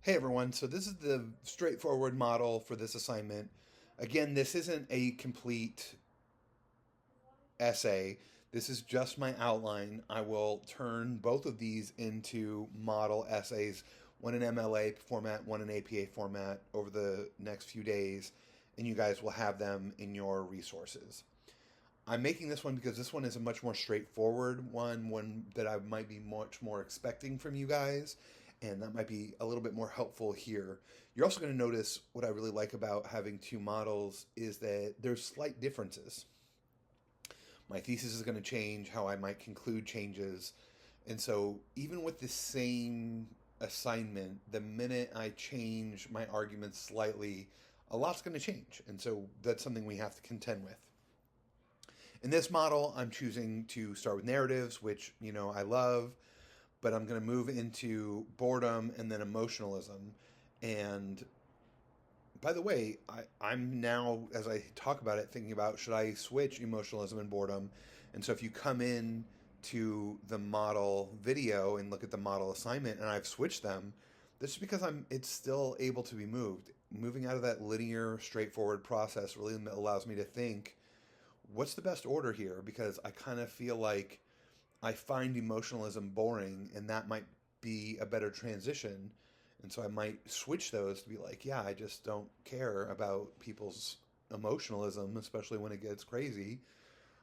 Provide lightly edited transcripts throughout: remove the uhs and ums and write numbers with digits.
Hey everyone, so this is the straightforward model for this assignment. Again, this isn't a complete essay. This is just my outline. I will turn both of these into model essays, one in MLA format, one in APA format over the next few days, and you guys will have them in your resources. I'm making this one because this one is a much more straightforward one that I might be much more expecting from you guys, and that might be a little bit more helpful here. You're also going to notice what I really like about having two models is that there's slight differences. My thesis is going to change, how I might conclude changes, and so even with the same assignment, the minute I change my arguments slightly, a lot's going to change, and so that's something we have to contend with. In this model, I'm choosing to start with narratives, which, I love, but I'm going to move into boredom and then emotionalism. And by the way, I'm now, as I talk about it, thinking about should I switch emotionalism and boredom? And so if you come in to the model video and look at the model assignment and I've switched them, this is because it's still able to be moved. Moving out of that linear, straightforward process really allows me to think what's the best order here? Because I kind of feel like I find emotionalism boring, and that might be a better transition. And so I might switch those to be like, yeah, I just don't care about people's emotionalism, especially when it gets crazy.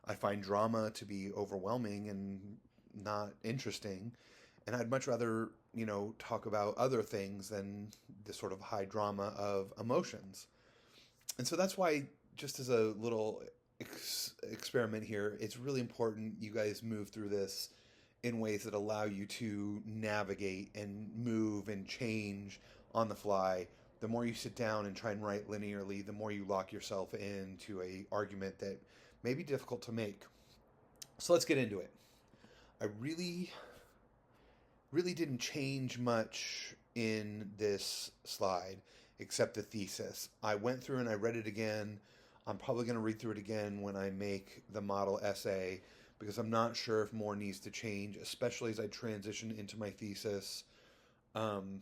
I find drama to be overwhelming and not interesting. And I'd much rather, talk about other things than the sort of high drama of emotions. And so that's why, just as a little experiment here, it's really important you guys move through this in ways that allow you to navigate and move and change on the fly. The more you sit down and try and write linearly, the more you lock yourself into a argument that may be difficult to make. So let's get into it. I really didn't change much in this slide except the thesis. I went through and I read it again. I'm probably going to read through it again when I make the model essay because I'm not sure if more needs to change, especially as I transition into my thesis. Um,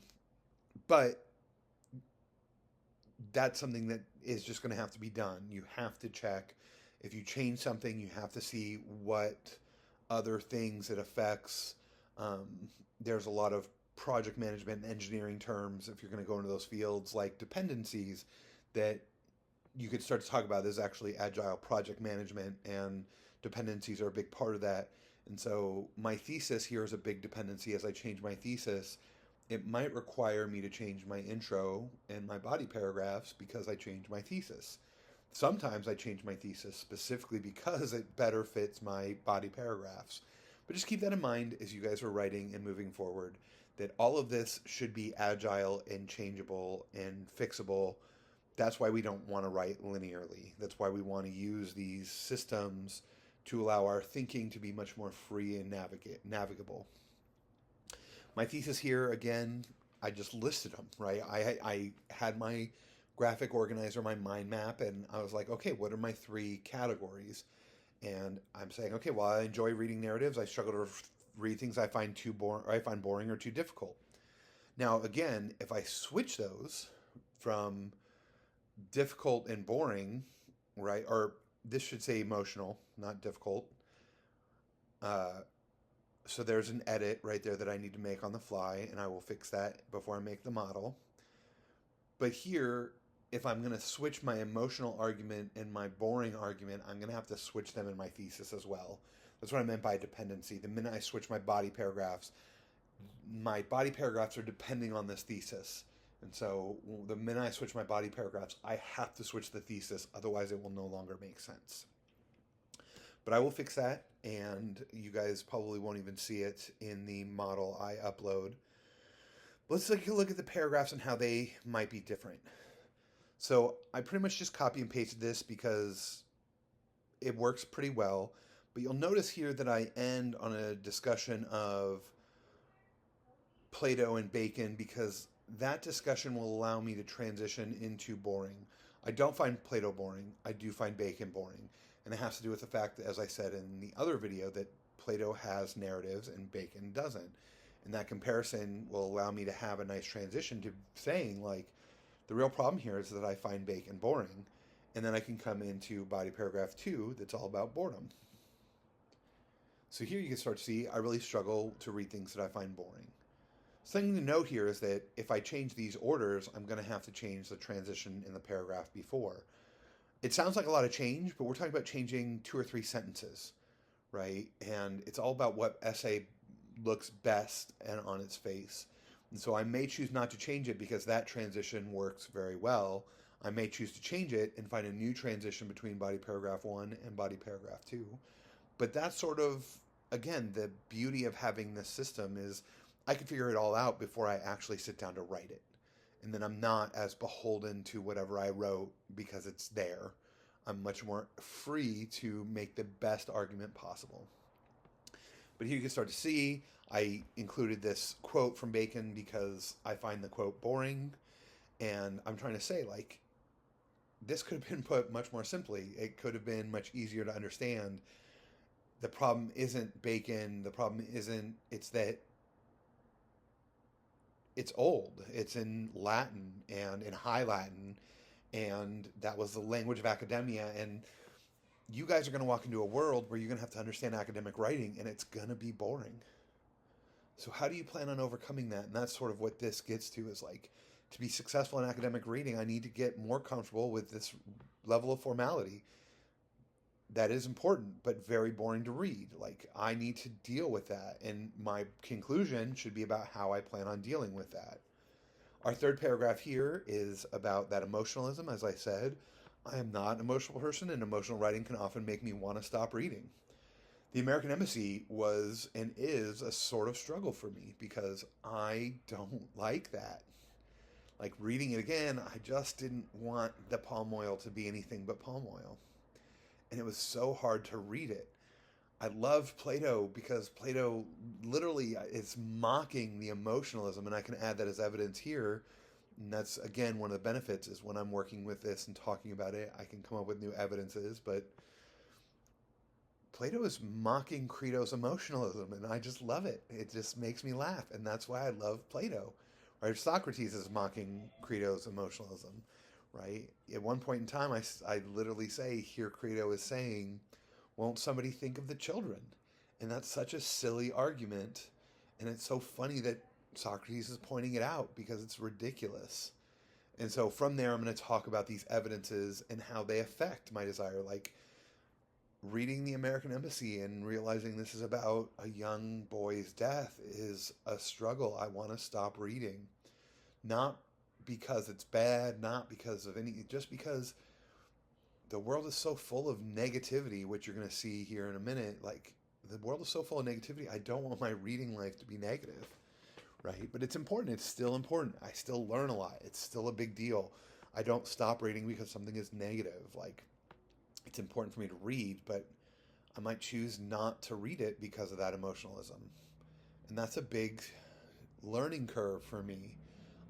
but that's something that is just going to have to be done. You have to check. If you change something, you have to see what other things it affects. Um, there's a lot of project management and engineering terms, if you're going to go into those fields, like dependencies, that you could start to talk about. There's actually agile project management, and dependencies are a big part of that. And so my thesis here is a big dependency. As I change my thesis, it might require me to change my intro and my body paragraphs because I changed my thesis. Sometimes I change my thesis specifically because it better fits my body paragraphs. But just keep that in mind as you guys are writing and moving forward, that all of this should be agile and changeable and fixable. That's why we don't want to write linearly. That's why we want to use these systems to allow our thinking to be much more free and navigable. My thesis here, again, I just listed them, right? I had my graphic organizer, my mind map, and I was like, okay, what are my three categories? And I'm saying, okay, well, I enjoy reading narratives. I struggle to read things I find too boring, or I find boring or too difficult. Now, again, if I switch those from difficult and boring, right, or this should say emotional, not difficult. Uh, so there's an edit right there that I need to make on the fly, and I will fix that before I make the model. But here, if I'm going to switch my emotional argument and my boring argument, I'm going to have to switch them in my thesis as well. That's what I meant by dependency. The minute I switch my body paragraphs are depending on this thesis. And so the minute I switch my body paragraphs, I have to switch the thesis. Otherwise, it will no longer make sense. But I will fix that, and you guys probably won't even see it in the model I upload. Let's take a look at the paragraphs and how they might be different. So I pretty much just copy and pasted this because it works pretty well. But you'll notice here that I end on a discussion of Plato and Bacon because that discussion will allow me to transition into boring. I don't find Plato boring. I do find Bacon boring. And it has to do with the fact that, as I said in the other video, that Plato has narratives and Bacon doesn't. And that comparison will allow me to have a nice transition to saying, like, the real problem here is that I find Bacon boring. And then I can come into body paragraph 2 that's all about boredom. So here you can start to see I really struggle to read things that I find boring. Something to note here is that if I change these orders, I'm going to have to change the transition in the paragraph before. It sounds like a lot of change, but we're talking about changing 2 or 3 sentences, right? And it's all about what essay looks best and on its face. And so I may choose not to change it because that transition works very well. I may choose to change it and find a new transition between body paragraph 1 and body paragraph 2. But that's sort of, again, the beauty of having this system is I can figure it all out before I actually sit down to write it. And then I'm not as beholden to whatever I wrote because it's there. I'm much more free to make the best argument possible. But here you can start to see I included this quote from Bacon because I find the quote boring. And I'm trying to say, like, this could have been put much more simply. It could have been much easier to understand. The problem isn't Bacon. The problem isn't, it's that it's old. It's in Latin and in High Latin. And that was the language of academia. And you guys are going to walk into a world where you're going to have to understand academic writing, and it's going to be boring. So how do you plan on overcoming that? And that's sort of what this gets to, is like, to be successful in academic reading, I need to get more comfortable with this level of formality. That is important, but very boring to read. Like, I need to deal with that. And my conclusion should be about how I plan on dealing with that. Our third paragraph here is about that emotionalism. As I said, I am not an emotional person, and emotional writing can often make me want to stop reading. The American Embassy was and is a sort of struggle for me because I don't like that. Like, reading it again, I just didn't want the palm oil to be anything but palm oil. And it was so hard to read it. I love Plato because Plato literally is mocking the emotionalism, and I can add that as evidence here. And that's, again, one of the benefits is when I'm working with this and talking about it, I can come up with new evidences. But Plato is mocking Crito's emotionalism, and I just love it. It just makes me laugh, and that's why I love Plato. Right? Socrates is mocking Crito's emotionalism, right? At one point in time, I literally say, here Crito is saying, won't somebody think of the children? And that's such a silly argument, and it's so funny that Socrates is pointing it out because it's ridiculous. And so from there, I'm going to talk about these evidences and how they affect my desire. Like, reading the American Embassy and realizing this is about a young boy's death is a struggle. I want to stop reading. Not because it's bad, not because of any, just because the world is so full of negativity, which you're going to see here in a minute. Like, the world is so full of negativity, I don't want my reading life to be negative, right? But it's important. It's still important. I still learn a lot. It's still a big deal. I don't stop reading because something is negative. Like, it's important for me to read, but I might choose not to read it because of that emotionalism. And that's a big learning curve for me.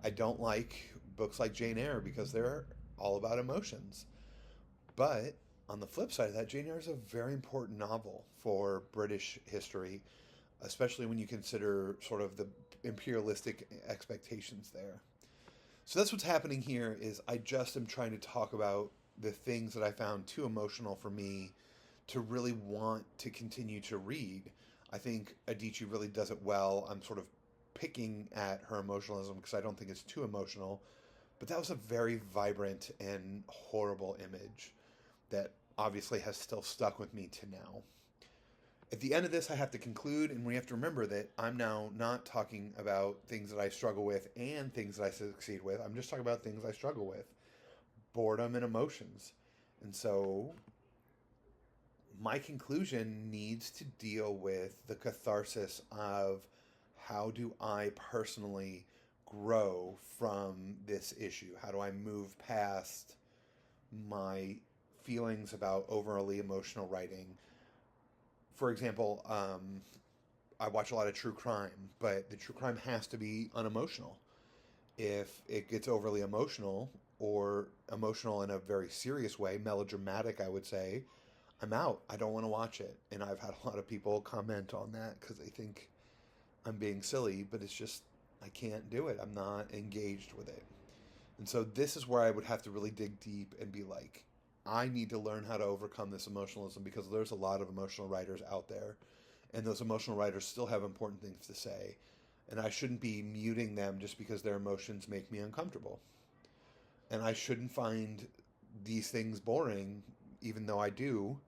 I don't like books like Jane Eyre because they're all about emotions. But on the flip side of that, Jane Eyre is a very important novel for British history, especially when you consider sort of the imperialistic expectations there. So that's what's happening here is I just am trying to talk about the things that I found too emotional for me to really want to continue to read. I think Adichie really does it well. I'm sort of picking at her emotionalism because I don't think it's too emotional, but that was a very vibrant and horrible image that obviously has still stuck with me to now. At the end of this, I have to conclude, and we have to remember that I'm now not talking about things that I struggle with and things that I succeed with. I'm just talking about things I struggle with. Boredom and emotions. And so my conclusion needs to deal with the catharsis of how do I personally grow from this issue? How do I move past my feelings about overly emotional writing? For example, I watch a lot of true crime, but the true crime has to be unemotional. If it gets overly emotional, or emotional in a very serious way, melodramatic, I would say, I'm out. I don't want to watch it. And I've had a lot of people comment on that because they think I'm being silly, but it's just, I can't do it. I'm not engaged with it. And so this is where I would have to really dig deep and be like, I need to learn how to overcome this emotionalism, because there's a lot of emotional writers out there, and those emotional writers still have important things to say. And I shouldn't be muting them just because their emotions make me uncomfortable. And I shouldn't find these things boring, even though I do,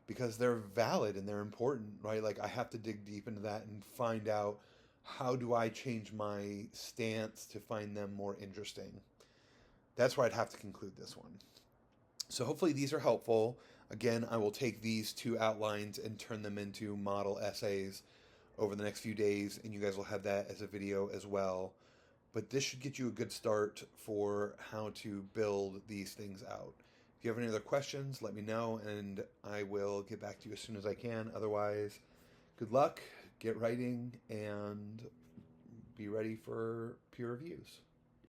because they're valid and they're important, right? Like, I have to dig deep into that and find out, how do I change my stance to find them more interesting? That's where I'd have to conclude this one. So hopefully these are helpful. Again, I will take these two outlines and turn them into model essays over the next few days, and you guys will have that as a video as well. But this should get you a good start for how to build these things out. If you have any other questions, let me know, and I will get back to you as soon as I can. Otherwise, good luck, get writing, and be ready for peer reviews.